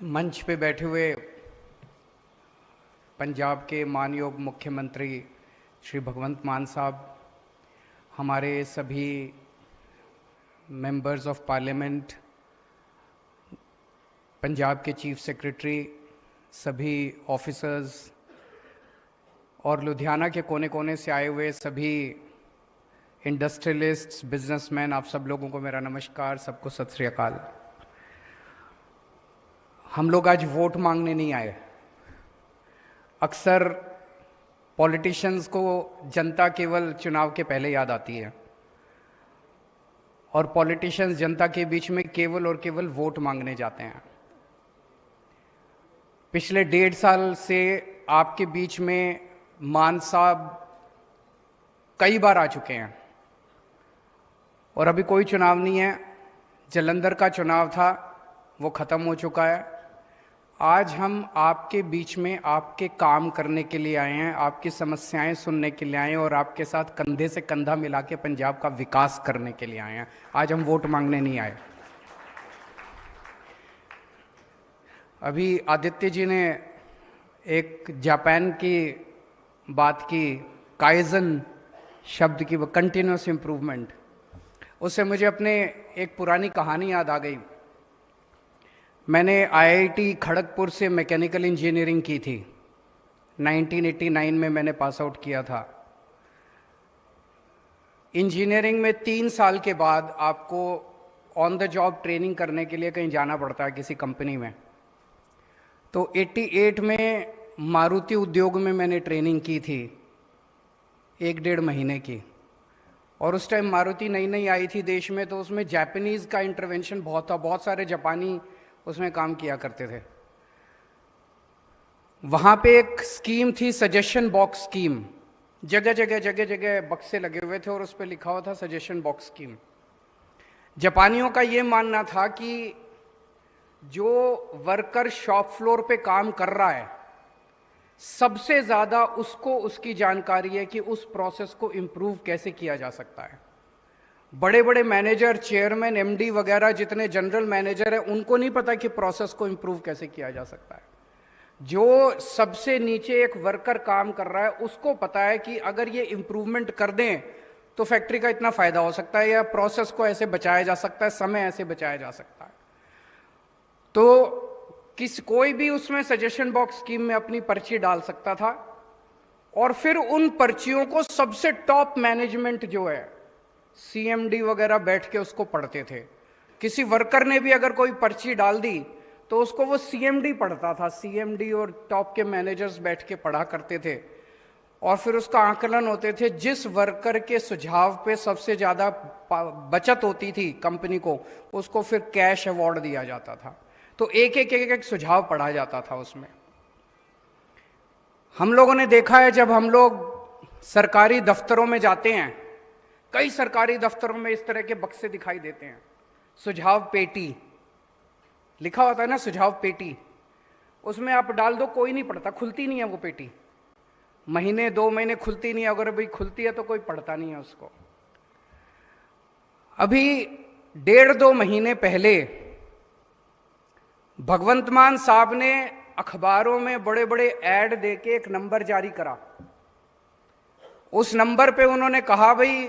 मंच पे बैठे हुए पंजाब के माननीय मुख्यमंत्री श्री भगवंत मान साहब, हमारे सभी मेंबर्स ऑफ पार्लियामेंट, पंजाब के चीफ सेक्रेटरी, सभी ऑफिसर्स और लुधियाना के कोने कोने से आए हुए सभी इंडस्ट्रियलिस्ट्स, बिजनेसमैन, आप सब लोगों को मेरा नमस्कार, सबको सत श्री अकाल। हम लोग आज वोट मांगने नहीं आए। अक्सर पॉलिटिशियंस को जनता केवल चुनाव के पहले याद आती है और पॉलिटिशियंस जनता के बीच में केवल और केवल वोट मांगने जाते हैं। पिछले 1.5 साल से आपके बीच में मान साहब कई बार आ चुके हैं और अभी कोई चुनाव नहीं है। जालंधर का चुनाव था, वो ख़त्म हो चुका है। आज हम आपके बीच में आपके काम करने के लिए आए हैं, आपकी समस्याएं सुनने के लिए आए हैं और आपके साथ कंधे से कंधा मिला के पंजाब का विकास करने के लिए आए हैं। आज हम वोट मांगने नहीं आए। अभी आदित्य जी ने एक जापान की बात की, काइजन शब्द की, वो कंटिन्यूस इम्प्रूवमेंट, उससे मुझे अपने एक पुरानी कहानी याद आ गई। मैंने आईआईटी खड़गपुर से मैकेनिकल इंजीनियरिंग की थी। 1989 में मैंने पास आउट किया था। इंजीनियरिंग में 3 साल के बाद आपको ऑन द जॉब ट्रेनिंग करने के लिए कहीं जाना पड़ता है किसी कंपनी में। तो 88 में मारुति उद्योग में मैंने ट्रेनिंग की थी 1-1.5 महीने की, और उस टाइम मारुति नई नई आई थी देश में, तो उसमें जापानीज़ का इंटरवेंशन बहुत था, बहुत सारे जापानी उसमें काम किया करते थे। वहाँ पे एक स्कीम थी, सजेशन बॉक्स स्कीम। जगह जगह बक्से लगे हुए थे और उस पर लिखा हुआ था सजेशन बॉक्स स्कीम। जापानियों का ये मानना था कि जो वर्कर शॉप फ्लोर पे काम कर रहा है, सबसे ज़्यादा उसको उसकी जानकारी है कि उस प्रोसेस को इम्प्रूव कैसे किया जा सकता है। बड़े बड़े मैनेजर, चेयरमैन, एमडी वगैरह, जितने जनरल मैनेजर हैं, उनको नहीं पता कि प्रोसेस को इम्प्रूव कैसे किया जा सकता है। जो सबसे नीचे एक वर्कर काम कर रहा है, उसको पता है कि अगर ये इम्प्रूवमेंट कर दें तो फैक्ट्री का इतना फायदा हो सकता है, या प्रोसेस को ऐसे बचाया जा सकता है, समय ऐसे बचाया जा सकता है। तो कोई भी उसमें सजेशन बॉक्स स्कीम में अपनी पर्ची डाल सकता था और फिर उन पर्चियों को सबसे टॉप मैनेजमेंट जो है, सीएमडी वगैरह, बैठ के उसको पढ़ते थे। किसी वर्कर ने भी अगर कोई पर्ची डाल दी तो उसको वो सीएमडी पढ़ता था। सीएमडी और टॉप के मैनेजर्स बैठ के पढ़ा करते थे और फिर उसका आकलन होते थे। जिस वर्कर के सुझाव पे सबसे ज़्यादा बचत होती थी कंपनी को, उसको फिर कैश अवार्ड दिया जाता था। तो एक सुझाव पढ़ा जाता था उसमें। हम लोगों ने देखा है, जब हम लोग सरकारी दफ्तरों में जाते हैं, कई सरकारी दफ्तरों में इस तरह के बक्से दिखाई देते हैं, सुझाव पेटी लिखा होता है ना, सुझाव पेटी। उसमें आप डाल दो, कोई नहीं पढ़ता, खुलती नहीं है वो पेटी। महीने 2 महीने खुलती नहीं है, अगर अभी खुलती है तो कोई पढ़ता नहीं है उसको। अभी 1.5-2 महीने पहले भगवंत मान साहब ने अखबारों में बड़े बड़े ऐड देके एक नंबर जारी करा। उस नंबर पे उन्होंने कहा, भाई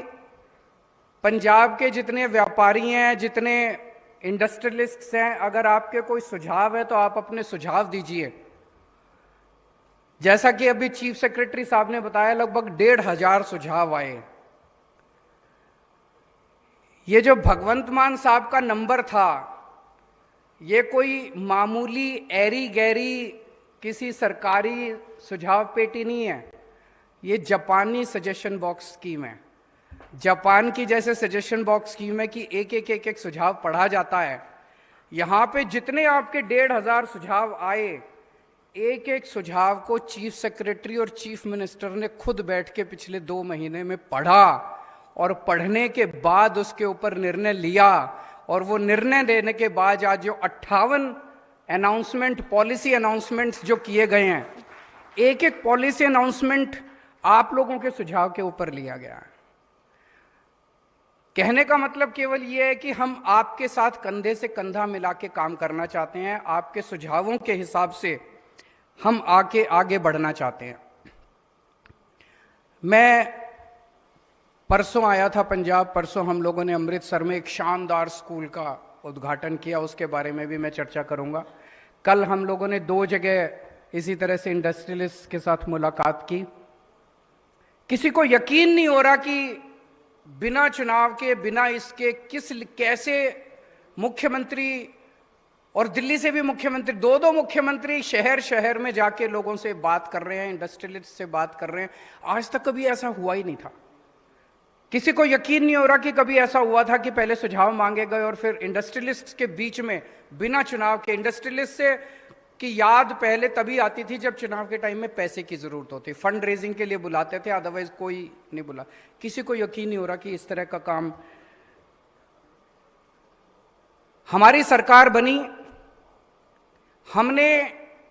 पंजाब के जितने व्यापारी हैं, जितने इंडस्ट्रियलिस्ट्स हैं, अगर आपके कोई सुझाव है तो आप अपने सुझाव दीजिए। जैसा कि अभी चीफ सेक्रेटरी साहब ने बताया, लगभग 1,500 सुझाव आए। ये जो भगवंत मान साहब का नंबर था, ये कोई मामूली ऐरी गैरी किसी सरकारी सुझाव पेटी नहीं है, ये जापानी सजेशन बॉक्स स्कीम है। जापान की जैसे सजेशन बॉक्स स्कीम है कि एक सुझाव पढ़ा जाता है। यहाँ पे जितने आपके 1,500 सुझाव आए, एक सुझाव को चीफ सेक्रेटरी और चीफ मिनिस्टर ने खुद बैठ के पिछले 2 महीने में पढ़ा और पढ़ने के बाद उसके ऊपर निर्णय लिया। और वो निर्णय देने के बाद आज जो 58 अनाउंसमेंट, पॉलिसी अनाउंसमेंट्स जो किए गए हैं, एक पॉलिसी अनाउंसमेंट आप लोगों के सुझाव के ऊपर लिया गया है। कहने का मतलब केवल ये है कि हम आपके साथ कंधे से कंधा मिला के काम करना चाहते हैं, आपके सुझावों के हिसाब से हम आगे बढ़ना चाहते हैं। मैं परसों आया था पंजाब, परसों हम लोगों ने अमृतसर में एक शानदार स्कूल का उद्घाटन किया, उसके बारे में भी मैं चर्चा करूंगा। कल हम लोगों ने 2 जगह इसी तरह से इंडस्ट्रियलिस्ट के साथ मुलाकात की। किसी को यकीन नहीं हो रहा कि बिना चुनाव के, बिना इसके कैसे मुख्यमंत्री, और दिल्ली से भी मुख्यमंत्री, 2 मुख्यमंत्री शहर शहर में जाके लोगों से बात कर रहे हैं, इंडस्ट्रियलिस्ट से बात कर रहे हैं। आज तक कभी ऐसा हुआ ही नहीं था। किसी को यकीन नहीं हो रहा कि कभी ऐसा हुआ था कि पहले सुझाव मांगे गए और फिर इंडस्ट्रियलिस्ट के बीच में बिना चुनाव के, इंडस्ट्रियलिस्ट से की याद पहले तभी आती थी जब चुनाव के टाइम में पैसे की जरूरत होती, फंड रेजिंग के लिए बुलाते थे, अदरवाइज कोई नहीं बुला। किसी को यकीन नहीं हो रहा कि इस तरह का काम। हमारी सरकार बनी, हमने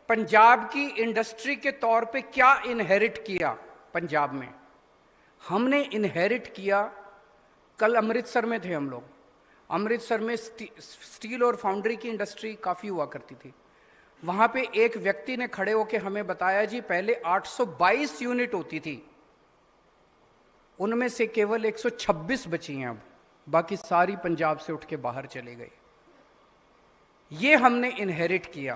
पंजाब की इंडस्ट्री के तौर पे क्या इनहेरिट किया पंजाब में? हमने इनहेरिट किया, कल अमृतसर में थे हम लोग, अमृतसर में स्टील और फाउंड्री की इंडस्ट्री काफ़ी हुआ करती थी। वहाँ पे एक व्यक्ति ने खड़े होकर हमें बताया, जी पहले 822 यूनिट होती थी, उनमें से केवल 126 बची हैं अब, बाकी सारी पंजाब से उठ के बाहर चले गई। ये हमने इनहेरिट किया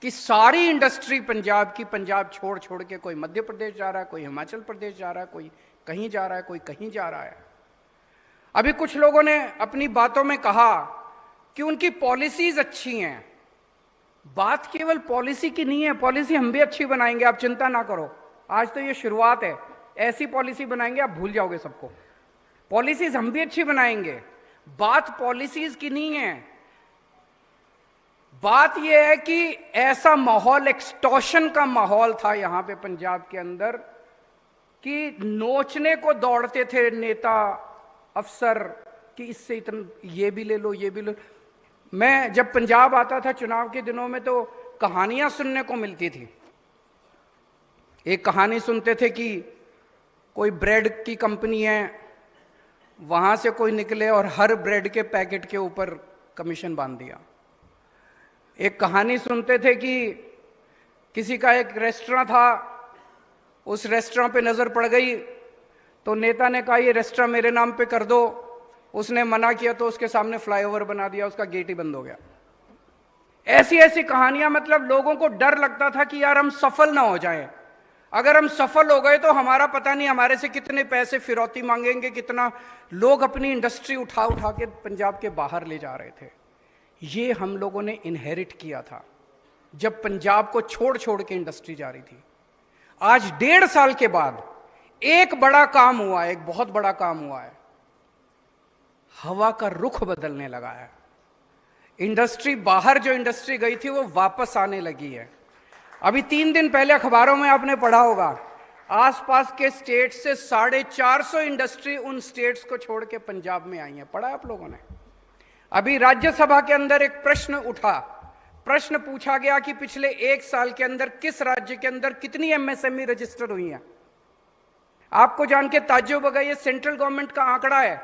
कि सारी इंडस्ट्री पंजाब की, पंजाब छोड़ छोड़ के कोई मध्य प्रदेश जा रहा है, कोई हिमाचल प्रदेश जा रहा है, कोई कहीं जा रहा है, कोई कहीं जा रहा है। अभी कुछ लोगों ने अपनी बातों में कहा कि उनकी पॉलिसीज अच्छी हैं। बात केवल पॉलिसी की नहीं है, पॉलिसी हम भी अच्छी बनाएंगे, आप चिंता ना करो, आज तो ये शुरुआत है। ऐसी पॉलिसी बनाएंगे आप भूल जाओगे सबको। पॉलिसीज हम भी अच्छी बनाएंगे, बात पॉलिसीज की नहीं है। बात यह है कि ऐसा माहौल, एक्सटॉर्शन का माहौल था यहां पे पंजाब के अंदर कि नोचने को दौड़ते थे नेता अफसर कि इससे इतना, ये भी ले लो, ये भी लो। मैं जब पंजाब आता था चुनाव के दिनों में तो कहानियां सुनने को मिलती थी। एक कहानी सुनते थे कि कोई ब्रेड की कंपनी है, वहां से कोई निकले और हर ब्रेड के पैकेट के ऊपर कमीशन बांध दिया। एक कहानी सुनते थे कि किसी का एक रेस्टोरेंट था, उस रेस्टोरेंट पे नजर पड़ गई तो नेता ने कहा ये रेस्टोरेंट मेरे नाम पे कर दो, उसने मना किया तो उसके सामने फ्लाईओवर बना दिया, उसका गेट ही बंद हो गया। ऐसी ऐसी कहानियां, मतलब लोगों को डर लगता था कि यार हम सफल ना हो जाएं। अगर हम सफल हो गए तो हमारा पता नहीं हमारे से कितने पैसे फिरौती मांगेंगे, कितना लोग अपनी इंडस्ट्री उठा उठा के पंजाब के बाहर ले जा रहे थे। ये हम लोगों ने इनहेरिट किया था जब पंजाब को छोड़ छोड़ के इंडस्ट्री जा रही थी। आज 1.5 साल के बाद एक बड़ा काम हुआ है, एक बहुत बड़ा काम हुआ है। हवा का रुख बदलने लगा है। इंडस्ट्री, बाहर जो इंडस्ट्री गई थी वो वापस आने लगी है। अभी 3 दिन पहले अखबारों में आपने पढ़ा होगा, आसपास के स्टेट से 450 इंडस्ट्री उन स्टेट्स को छोड़ के पंजाब में आई है। पढ़ा आप लोगों ने? अभी राज्यसभा के अंदर एक प्रश्न उठा, प्रश्न पूछा गया कि पिछले 1 साल के अंदर किस राज्य के अंदर कितनी एमएसएमई रजिस्टर हुई है। आपको जान के ताज्जुब होगा, ये सेंट्रल गवर्नमेंट का आंकड़ा है।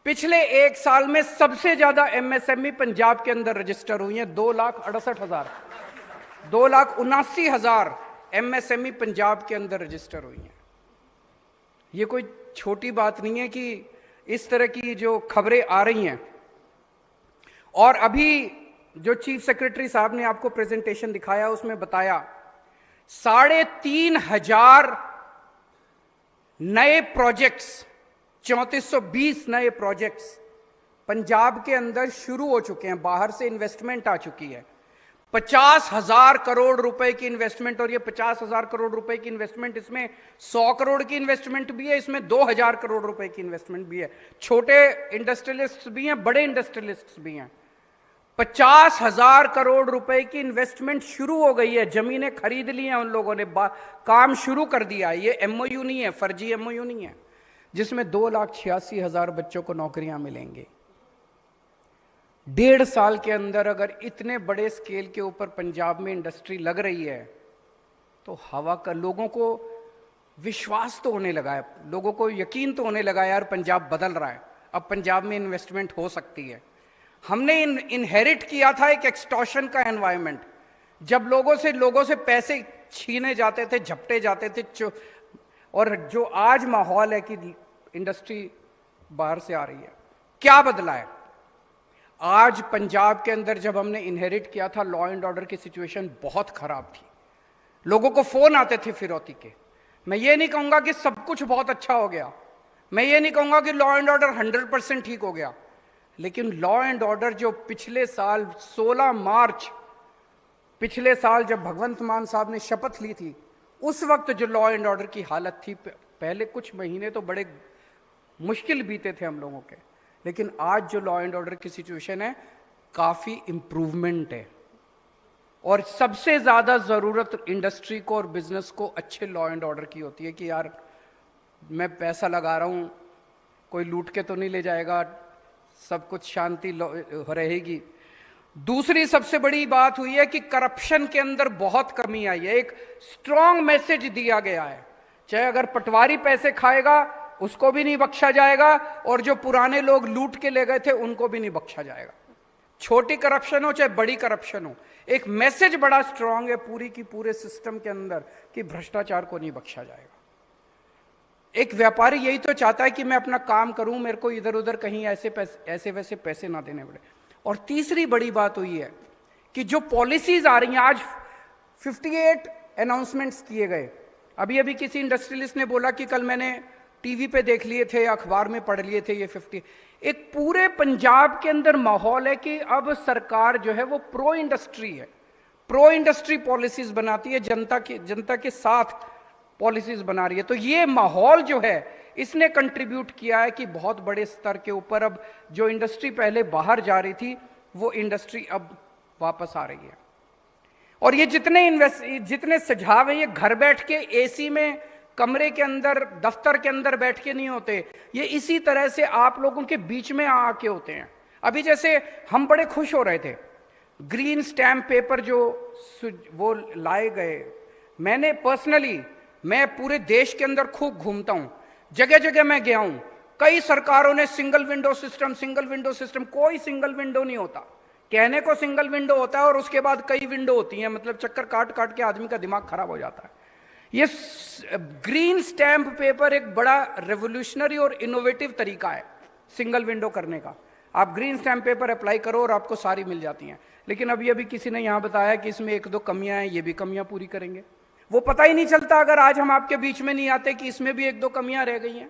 पिछले 1 साल में सबसे ज्यादा एमएसएमई पंजाब के अंदर रजिस्टर हुई है, 2,68,000, 2,79,000 एमएसएमई पंजाब के अंदर रजिस्टर हुई है। ये कोई छोटी बात नहीं है कि इस तरह की जो खबरें आ रही हैं। और अभी जो चीफ सेक्रेटरी साहब ने आपको प्रेजेंटेशन दिखाया उसमें बताया 3,500 नए प्रोजेक्ट्स, 3420 नए प्रोजेक्ट्स पंजाब के अंदर शुरू हो चुके हैं। बाहर से इन्वेस्टमेंट आ चुकी है, 50,000 करोड़ रुपए की इन्वेस्टमेंट। और ये 50,000 करोड़ रुपए की इन्वेस्टमेंट, इसमें 100 करोड़ की इन्वेस्टमेंट भी है, इसमें 2,000 करोड़ रुपए की इन्वेस्टमेंट भी है। छोटे इंडस्ट्रियलिस्ट भी हैं, बड़े इंडस्ट्रियलिस्ट भी हैं। 50,000 करोड़ रुपए की इन्वेस्टमेंट शुरू हो गई है, जमीनें खरीद ली हैं उन लोगों ने, काम शुरू कर दिया है। ये एमओयू नहीं है, फर्जी एमओयू नहीं है, जिसमें 2,86,000 बच्चों को नौकरियां मिलेंगी। 1.5 साल के अंदर अगर इतने बड़े स्केल के ऊपर पंजाब में इंडस्ट्री लग रही है तो हवा का, लोगों को विश्वास तो होने लगा है, लोगों को यकीन तो होने लगा है यार पंजाब बदल रहा है। अब पंजाब में इन्वेस्टमेंट हो सकती है। हमने इनहेरिट किया था एक एक्सटॉर्शन का एनवायरनमेंट, जब लोगों से पैसे छीने जाते थे, झपटे जाते थे। और जो आज माहौल है कि इंडस्ट्री बाहर से आ रही है, क्या बदला है? आज पंजाब के अंदर जब हमने इनहेरिट किया था, लॉ एंड ऑर्डर की सिचुएशन बहुत खराब थी। लोगों को फोन आते थे फिरौती के। मैं ये नहीं कहूंगा कि सब कुछ बहुत अच्छा हो गया, मैं ये नहीं कहूंगा कि लॉ एंड ऑर्डर 100% ठीक हो गया, लेकिन लॉ एंड ऑर्डर जो पिछले साल 16 मार्च पिछले साल जब भगवंत मान साहब ने शपथ ली थी, उस वक्त जो लॉ एंड ऑर्डर की हालत थी, पहले कुछ महीने तो बड़े मुश्किल बीते थे हम लोगों के, लेकिन आज जो लॉ एंड ऑर्डर की सिचुएशन है, काफी इंप्रूवमेंट है। और सबसे ज्यादा जरूरत इंडस्ट्री को और बिजनेस को अच्छे लॉ एंड ऑर्डर की होती है कि यार मैं पैसा लगा रहा हूं, कोई लूट के तो नहीं ले जाएगा, सब कुछ शांति रहेगी। दूसरी सबसे बड़ी बात हुई है कि करप्शन के अंदर बहुत कमी आई है। एक स्ट्रांग मैसेज दिया गया है, चाहे अगर पटवारी पैसे खाएगा उसको भी नहीं बख्शा जाएगा, और जो पुराने लोग लूट के ले गए थे उनको भी नहीं बख्शा जाएगा। छोटी करप्शन हो चाहे बड़ी करप्शन हो, एक मैसेज बड़ा स्ट्रांग है पूरी की पूरे सिस्टम के अंदर कि भ्रष्टाचार को नहीं बख्शा जाएगा। एक व्यापारी यही तो चाहता है कि मैं अपना काम करूं, मेरे को इधर उधर कहीं ऐसे वैसे पैसे ना देने पड़े। और तीसरी बड़ी बात हुई है कि जो पॉलिसीज आ रही हैं, आज 58 अनाउंसमेंट्स किए गए। अभी अभी किसी इंडस्ट्रियलिस्ट ने बोला कि कल मैंने टीवी पे देख लिए थे, अखबार में पढ़ लिए थे ये 50। एक पूरे पंजाब के अंदर माहौल है कि अब सरकार जो है वो प्रो इंडस्ट्री है, प्रो इंडस्ट्री पॉलिसीज बनाती है, जनता के साथ पॉलिसीज बना रही है। तो ये माहौल जो है इसने कंट्रीब्यूट किया है कि बहुत बड़े स्तर के ऊपर अब जो इंडस्ट्री पहले बाहर जा रही थी वो इंडस्ट्री अब वापस आ रही है। और ये जितने सुझाव हैं, ये घर बैठ के एसी में कमरे के अंदर दफ्तर के अंदर बैठ के नहीं होते, ये इसी तरह से आप लोगों के बीच में आके होते हैं। अभी जैसे हम बड़े खुश हो रहे थे, ग्रीन स्टैम्प पेपर जो वो लाए गए, मैंने पर्सनली, मैं पूरे देश के अंदर खूब घूमता हूं, जगह जगह मैं गया हूं, कई सरकारों ने सिंगल विंडो सिस्टम, कोई सिंगल विंडो नहीं होता। कहने को सिंगल विंडो होता है और उसके बाद कई विंडो होती हैं, मतलब चक्कर काट काट के आदमी का दिमाग खराब हो जाता है। ये ग्रीन स्टैम्प पेपर एक बड़ा रेवोल्यूशनरी और इनोवेटिव तरीका है सिंगल विंडो करने का। आप ग्रीन स्टैम्प पेपर अप्लाई करो और आपको सारी मिल जाती हैं। लेकिन अभी अभी किसी ने यहां बताया कि इसमें एक दो कमियां हैं, ये भी कमियां पूरी करेंगे। वो पता ही नहीं चलता अगर आज हम आपके बीच में नहीं आते कि इसमें भी एक दो कमियां रह गई हैं।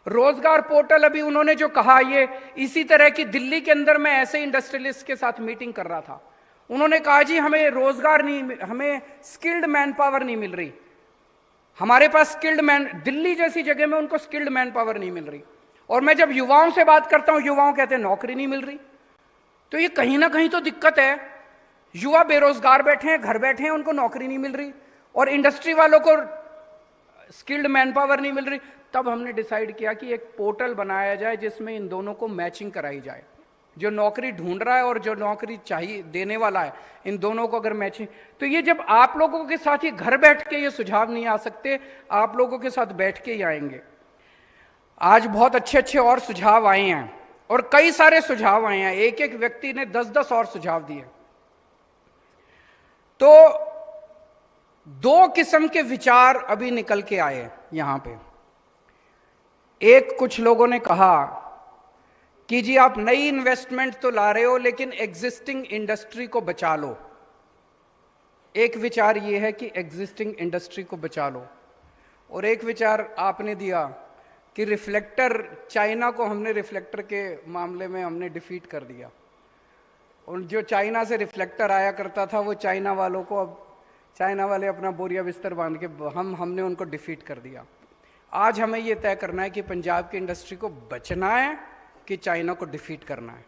रोजगार पोर्टल अभी उन्होंने जो कहा, ये इसी तरह की दिल्ली के अंदर मैं ऐसे इंडस्ट्रियलिस्ट के साथ मीटिंग कर रहा था, उन्होंने कहा जी हमें रोजगार नहीं, हमें स्किल्ड मैन पावर नहीं मिल रही, हमारे पास दिल्ली जैसी जगह में उनको स्किल्ड मैन पावर नहीं मिल रही। और मैं जब युवाओं से बात करता हूं, युवाओं कहते हैं नौकरी नहीं मिल रही। तो ये कहीं ना कहीं तो दिक्कत है, युवा बेरोजगार बैठे हैं, घर बैठे हैं, उनको नौकरी नहीं मिल रही, और इंडस्ट्री वालों को स्किल्ड मैन पावर नहीं मिल रही। तब हमने डिसाइड किया कि एक पोर्टल बनाया जाए जिसमें इन दोनों को मैचिंग कराई जाए, जो नौकरी ढूंढ रहा है और जो नौकरी चाहिए देने वाला है, इन दोनों को अगर मैचिंग। तो ये जब आप लोगों के साथ ही घर बैठ के ये सुझाव नहीं आ सकते, आप लोगों के साथ बैठ के ही आएंगे। आज बहुत अच्छे अच्छे और सुझाव आए हैं, और कई सारे सुझाव आए हैं, एक एक व्यक्ति ने 10-10 और सुझाव दिए। तो दो किस्म के विचार अभी निकल के आए यहां पे। एक, कुछ लोगों ने कहा कि जी आप नई इन्वेस्टमेंट तो ला रहे हो लेकिन एग्जिस्टिंग इंडस्ट्री को बचा लो। एक विचार ये है कि एग्जिस्टिंग इंडस्ट्री को बचा लो, और एक विचार आपने दिया कि रिफ्लेक्टर, चाइना को हमने रिफ्लेक्टर के मामले में हमने डिफीट कर दिया, और जो चाइना से रिफ्लेक्टर आया करता था वो चाइना वालों को, अब चाइना वाले अपना बोरिया बिस्तर बांध के हमने उनको डिफीट कर दिया। आज हमें ये तय करना है कि पंजाब की इंडस्ट्री को बचना है कि चाइना को डिफीट करना है।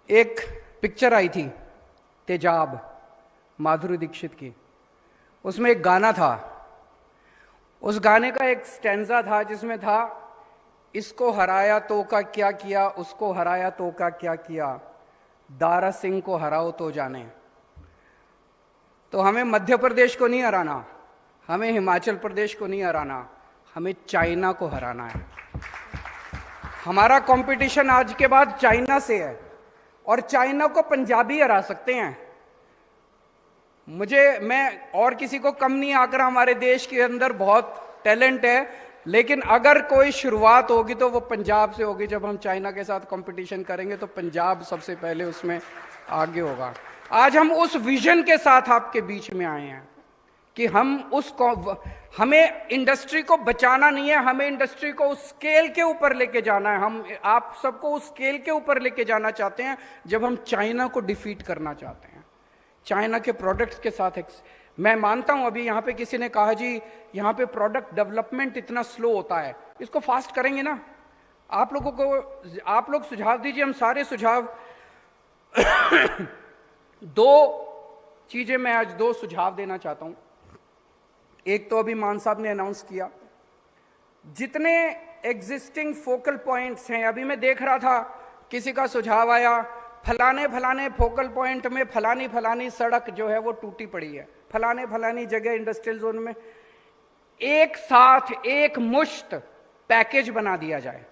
एक पिक्चर आई थी तेजाब, माधुरी दीक्षित की, उसमें एक गाना था, उस गाने का एक स्टैंजा था जिसमें था, इसको हराया तो का क्या किया, उसको हराया तो का क्या किया, दारा सिंह को हराओ तो जाने। तो हमें मध्य प्रदेश को नहीं हराना, हमें हिमाचल प्रदेश को नहीं हराना, हमें चाइना को हराना है। हमारा कंपटीशन आज के बाद चाइना से है और चाइना को पंजाबी हरा सकते हैं। मैं और किसी को कम नहीं आकर, हमारे देश के अंदर बहुत टैलेंट है, लेकिन अगर कोई शुरुआत होगी तो वो पंजाब से होगी। जब हम चाइना के साथ कंपटीशन करेंगे तो पंजाब सबसे पहले उसमें आगे होगा। आज हम उस विजन के साथ आपके बीच में आए हैं कि हमें इंडस्ट्री को बचाना नहीं है, हमें इंडस्ट्री को उस स्केल के ऊपर लेके जाना है। हम आप सबको उस स्केल के ऊपर लेके जाना चाहते हैं जब हम चाइना को डिफीट करना चाहते हैं। चाइना के प्रोडक्ट्स के साथ मैं मानता हूं, अभी यहां पे किसी ने कहा जी यहां पे प्रोडक्ट डेवलपमेंट इतना स्लो होता है, इसको फास्ट करेंगे ना। आप लोग सुझाव दीजिए, हम सारे सुझाव मैं आज दो सुझाव देना चाहता हूं। एक तो अभी मान साहब ने अनाउंस किया, जितने एग्जिस्टिंग फोकल पॉइंट्स हैं, अभी मैं देख रहा था किसी का सुझाव आया फलाने फोकल पॉइंट में फलानी सड़क जो है वो टूटी पड़ी है, फलानी जगह इंडस्ट्रियल जोन में। एक साथ एक मुश्त पैकेज बना दिया जाए,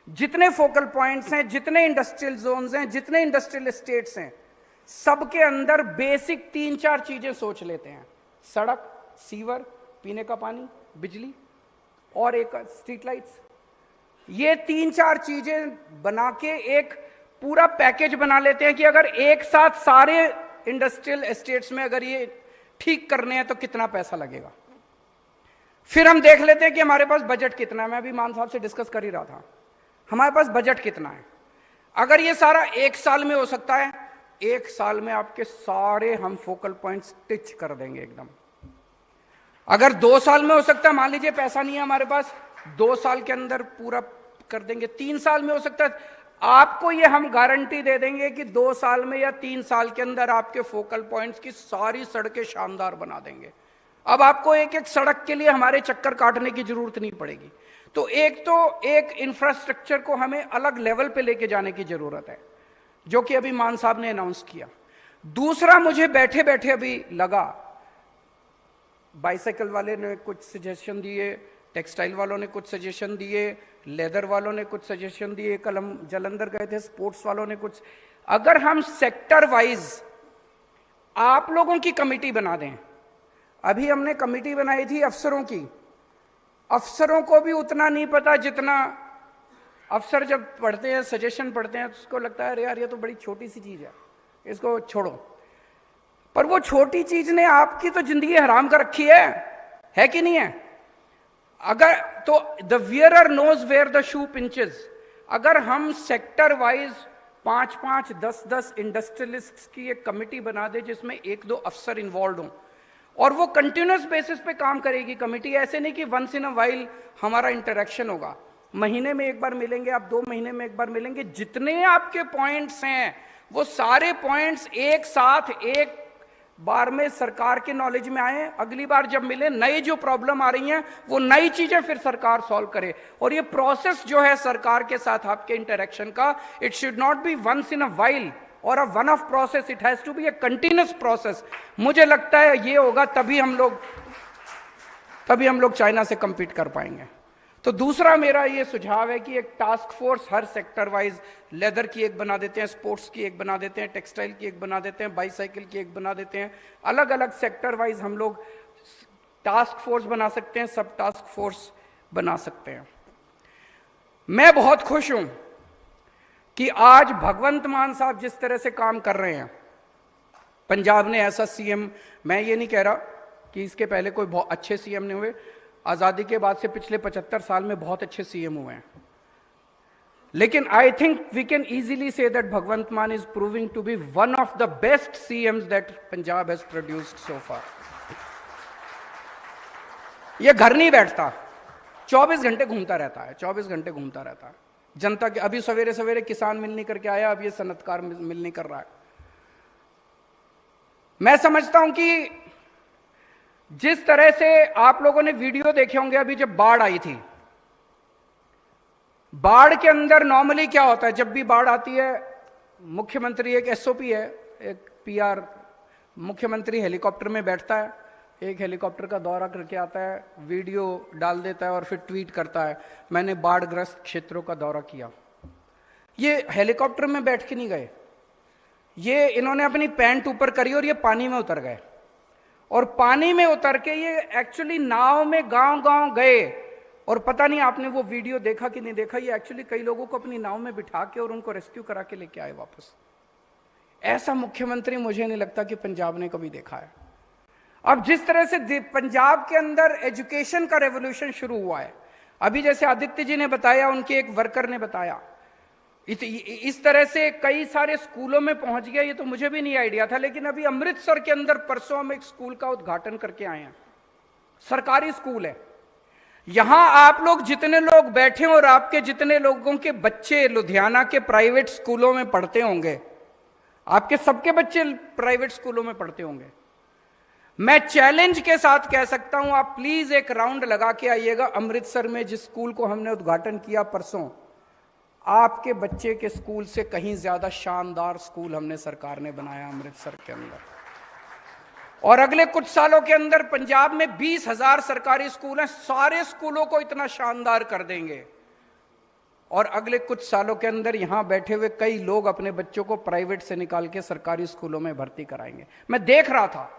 जितने फोकल पॉइंट्स हैं, जितने इंडस्ट्रियल जोन्स हैं, जितने इंडस्ट्रियल एस्टेट्स हैं, सबके अंदर बेसिक 3-4 चीजें सोच लेते हैं। सड़क, सीवर, पीने का पानी, बिजली और एक स्ट्रीट लाइट्स। ये 3-4 चीजें बना के एक पूरा पैकेज बना लेते हैं कि अगर एक साथ सारे इंडस्ट्रियल एस्टेट्स में अगर ये ठीक करने हैं तो कितना पैसा लगेगा। फिर हम देख लेते हैं कि हमारे पास बजट कितना है। मैं अभी मान साहब से डिस्कस कर ही रहा था, हमारे पास बजट कितना है। अगर ये सारा 1 साल में हो सकता है, 1 साल में आपके सारे हम फोकल पॉइंट्स स्टिच कर देंगे एकदम। अगर 2 साल में हो सकता है, मान लीजिए पैसा नहीं है हमारे पास, 2 साल के अंदर पूरा कर देंगे। 3 साल में हो सकता है, आपको ये हम गारंटी दे देंगे कि 2 साल में या 3 साल के अंदर आपके फोकल पॉइंट्स की सारी सड़कें शानदार बना देंगे। अब आपको एक एक सड़क के लिए हमारे चक्कर काटने की जरूरत नहीं पड़ेगी। तो एक इंफ्रास्ट्रक्चर को हमें अलग लेवल पे लेके जाने की जरूरत है, जो कि अभी मान साहब ने अनाउंस किया। दूसरा, मुझे बैठे बैठे अभी लगा, बाइसाइकिल वाले ने कुछ सजेशन दिए, टेक्सटाइल वालों ने कुछ सजेशन दिए, लेदर वालों ने कुछ सजेशन दिए, कल हम जालंधर गए थे, स्पोर्ट्स वालों ने कुछ। अगर हम सेक्टर वाइज आप लोगों की कमेटी बना दें, अभी हमने कमेटी बनाई थी अफसरों की, अफसरों को भी उतना नहीं पता जितना अफसर जब पढ़ते हैं, सजेशन पढ़ते हैं, तो उसको लगता है अरे यार ये तो बड़ी छोटी सी चीज है, इसको छोड़ो। पर वो छोटी चीज ने आपकी तो जिंदगी हराम कर रखी है कि नहीं है? अगर तो the wearer knows where the shoe pinches. अगर हम सेक्टर वाइज 5-5, 10-10 इंडस्ट्रियलिस्ट्स की एक कमेटी बना दे जिसमें 1-2 अफसर इन्वॉल्व हों, और वो कंटिन्यूस बेसिस पे काम करेगी कमेटी। ऐसे नहीं कि वंस इन अ वाइल हमारा इंटरेक्शन होगा, महीने में एक बार मिलेंगे, आप 2 महीने में एक बार मिलेंगे। जितने आपके पॉइंट्स हैं वो सारे पॉइंट्स एक साथ एक बार में सरकार के नॉलेज में आए। अगली बार जब मिले, नई जो प्रॉब्लम आ रही हैं वो नई चीजें फिर सरकार सॉल्व करे। और ये प्रोसेस जो है सरकार के साथ आपके इंटरेक्शन का, it should not be once in a while or a one off process, it has to be a continuous process. मुझे लगता है ये होगा तभी हम लोग चाइना से कंपीट कर पाएंगे। तो दूसरा मेरा ये सुझाव है कि एक task force her sector wise, leather की एक बना देते हैं, स्पोर्ट्स की एक बना देते हैं, टेक्सटाइल की एक बना देते हैं, बाईसाइकिल की एक बना देते हैं। अलग अलग सेक्टर वाइज हम लोग टास्क फोर्स बना सकते हैं, सब टास्क फोर्स बना सकते हैं। मैं बहुत खुश हूं कि आज भगवंत मान साहब जिस तरह से काम कर रहे हैं, पंजाब ने ऐसा सीएम, मैं ये नहीं कह रहा कि इसके पहले कोई बहुत अच्छे सीएम नहीं हुए, आजादी के बाद से पिछले 75 साल में बहुत अच्छे सीएम हुए हैं, लेकिन I think we can easily say that Bhagwant Mann is proving to be one of the best CMs that Punjab has produced so far. ये घर नहीं बैठता, 24 घंटे घूमता रहता है, 24 घंटे घूमता रहता है जनता के। अभी सवेरे सवेरे किसान मिलनी करके आया, अब ये सनतकार मिलनी कर रहा है। मैं समझता हूं कि जिस तरह से आप लोगों ने वीडियो देखे होंगे, अभी जब बाढ़ आई थी, बाढ़ के अंदर नॉर्मली क्या होता है, जब भी बाढ़ आती है मुख्यमंत्री, एक एसओपी है, एक पीआर, मुख्यमंत्री हेलीकॉप्टर में बैठता है, एक हेलीकॉप्टर का दौरा करके आता है, वीडियो डाल देता है और फिर ट्वीट करता है मैंने बाढ़ग्रस्त क्षेत्रों का दौरा किया। ये हेलीकॉप्टर में बैठ के नहीं गए, ये इन्होंने अपनी पैंट ऊपर करी और ये पानी में उतर गए, और पानी में उतर के ये एक्चुअली नाव में गांव गांव गए। और पता नहीं आपने वो वीडियो देखा कि नहीं देखा, ये एक्चुअली कई लोगों को अपनी नाव में बिठा के और उनको रेस्क्यू करा के लेके आए वापस। ऐसा मुख्यमंत्री मुझे नहीं लगता कि पंजाब ने कभी देखा है। अब जिस तरह से पंजाब के अंदर एजुकेशन का रेवोल्यूशन शुरू हुआ है, अभी जैसे आदित्य जी ने बताया, उनके एक वर्कर ने बताया, इस तरह से कई सारे स्कूलों में पहुंच गया। ये तो मुझे भी नहीं आइडिया था, लेकिन अभी अमृतसर के अंदर परसों हम एक स्कूल का उद्घाटन करके आए हैं, सरकारी स्कूल है। यहां आप लोग जितने लोग बैठे और आपके जितने लोगों के बच्चे लुधियाना के प्राइवेट स्कूलों में पढ़ते होंगे, आपके सबके बच्चे प्राइवेट स्कूलों में पढ़ते होंगे। मैं चैलेंज के साथ कह सकता हूं, आप प्लीज एक राउंड लगा के आइएगा अमृतसर में, जिस स्कूल को हमने उद्घाटन किया परसों, आपके बच्चे के स्कूल से कहीं ज्यादा शानदार स्कूल हमने सरकार ने बनाया अमृतसर के अंदर। और अगले कुछ सालों के अंदर पंजाब में 20,000 सरकारी स्कूल हैं, सारे स्कूलों को इतना शानदार कर देंगे। और अगले कुछ सालों के अंदर यहां बैठे हुए कई लोग अपने बच्चों को प्राइवेट से निकाल के सरकारी स्कूलों में भर्ती कराएंगे। मैं देख रहा था,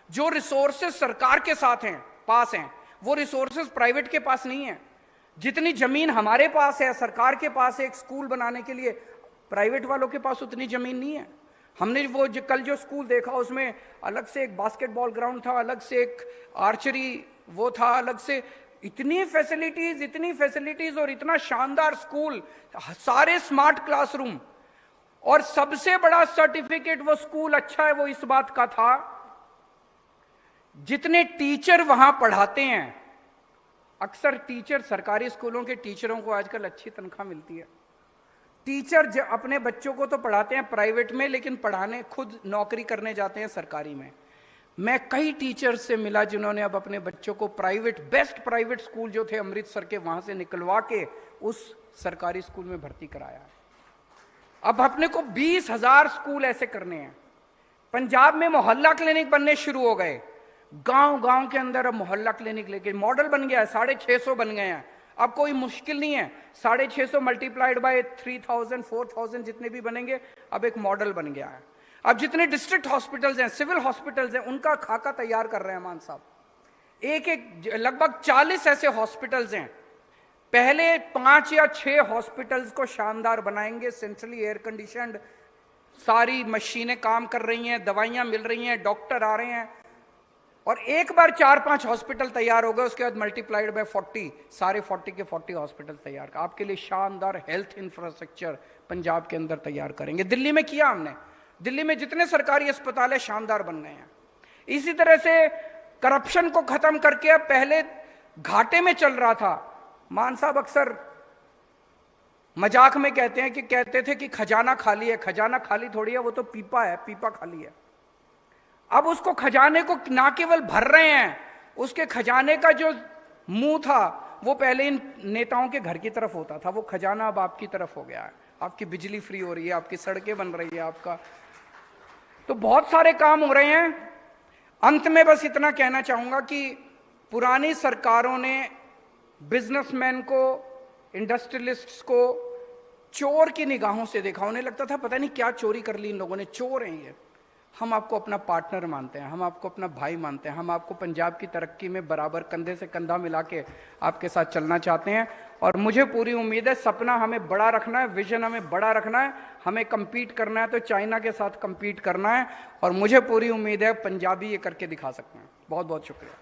जो रिसोर्सेज सरकार के साथ हैं, पास हैं, वो रिसोर्सेज प्राइवेट के पास नहीं है। जितनी जमीन हमारे पास है, सरकार के पास है एक स्कूल बनाने के लिए, प्राइवेट वालों के पास उतनी जमीन नहीं है। हमने वो कल जो स्कूल देखा, उसमें अलग से एक बास्केटबॉल ग्राउंड था, अलग से एक आर्चरी वो था, अलग से इतनी फैसिलिटीज और इतना शानदार स्कूल, सारे स्मार्ट क्लासरूम, और सबसे बड़ा सर्टिफिकेट वो स्कूल अच्छा है वो इस बात का था, जितने टीचर वहां पढ़ाते हैं। अक्सर टीचर, सरकारी स्कूलों के टीचरों को आजकल अच्छी तनख्वाह मिलती है। टीचर अपने बच्चों को तो पढ़ाते हैं प्राइवेट में, लेकिन पढ़ाने खुद नौकरी करने जाते हैं सरकारी में। मैं कई टीचर से मिला जिन्होंने अब अपने बच्चों को प्राइवेट, बेस्ट प्राइवेट स्कूल जो थे अमृतसर के, वहां से निकलवा के उस सरकारी स्कूल में भर्ती कराया। अब अपने को 20,000 स्कूल ऐसे करने हैं। पंजाब में मोहल्ला क्लिनिक बनने शुरू हो गए, गांव गांव के अंदर अब मोहल्ला क्लिनिक लेके मॉडल बन गया है, 650 बन गए हैं। अब कोई मुश्किल नहीं है, 650 मल्टीप्लाइड बाय 3000 4000 जितने भी बनेंगे, अब एक मॉडल बन गया है। अब जितने डिस्ट्रिक्ट हॉस्पिटल्स हैं, सिविल हॉस्पिटल्स हैं, उनका खाका तैयार कर रहे हैं मान साहब। एक लगभग 40 ऐसे हॉस्पिटल्स हैं। पहले 5 या 6 हॉस्पिटल्स को शानदार बनाएंगे, सेंट्रली एयर कंडीशनड, सारी मशीनें काम कर रही हैं, दवाइयां मिल रही हैं, डॉक्टर आ रहे हैं, और एक बार 4-5 हॉस्पिटल तैयार हो गए, उसके बाद मल्टीप्लाइड बाय 40, सारे 40 के 40 हॉस्पिटल तैयार कर आपके लिए शानदार हेल्थ इंफ्रास्ट्रक्चर पंजाब के अंदर तैयार करेंगे। दिल्ली में किया हमने, दिल्ली में जितने सरकारी अस्पताल है शानदार बन गए हैं। इसी तरह से करप्शन को खत्म करके, अब पहले घाटे में चल रहा था, मान साहब अक्सर मजाक में कहते थे कि खजाना खाली है। खजाना खाली थोड़ी है, वो तो पीपा है, पीपा खाली है। अब उसको खजाने को ना केवल भर रहे हैं, उसके खजाने का जो मुंह था वो पहले इन नेताओं के घर की तरफ होता था, वो खजाना अब आपकी तरफ हो गया है। आपकी बिजली फ्री हो रही है, आपकी सड़कें बन रही है, आपका तो बहुत सारे काम हो रहे हैं। अंत में बस इतना कहना चाहूंगा कि पुरानी सरकारों ने बिजनेसमैन को, इंडस्ट्रियलिस्ट्स को चोर की निगाहों से देखा। उन्हें लगता था पता नहीं क्या चोरी कर ली इन लोगों ने, चोर हैं ये। हम आपको अपना पार्टनर मानते हैं, हम आपको अपना भाई मानते हैं, हम आपको पंजाब की तरक्की में बराबर कंधे से कंधा मिला के आपके साथ चलना चाहते हैं। और मुझे पूरी उम्मीद है, सपना हमें बड़ा रखना है, विजन हमें बड़ा रखना है, हमें compete करना है तो चाइना के साथ compete करना है, और मुझे पूरी उम्मीद है पंजाबी ये करके दिखा सकते हैं। बहुत बहुत शुक्रिया।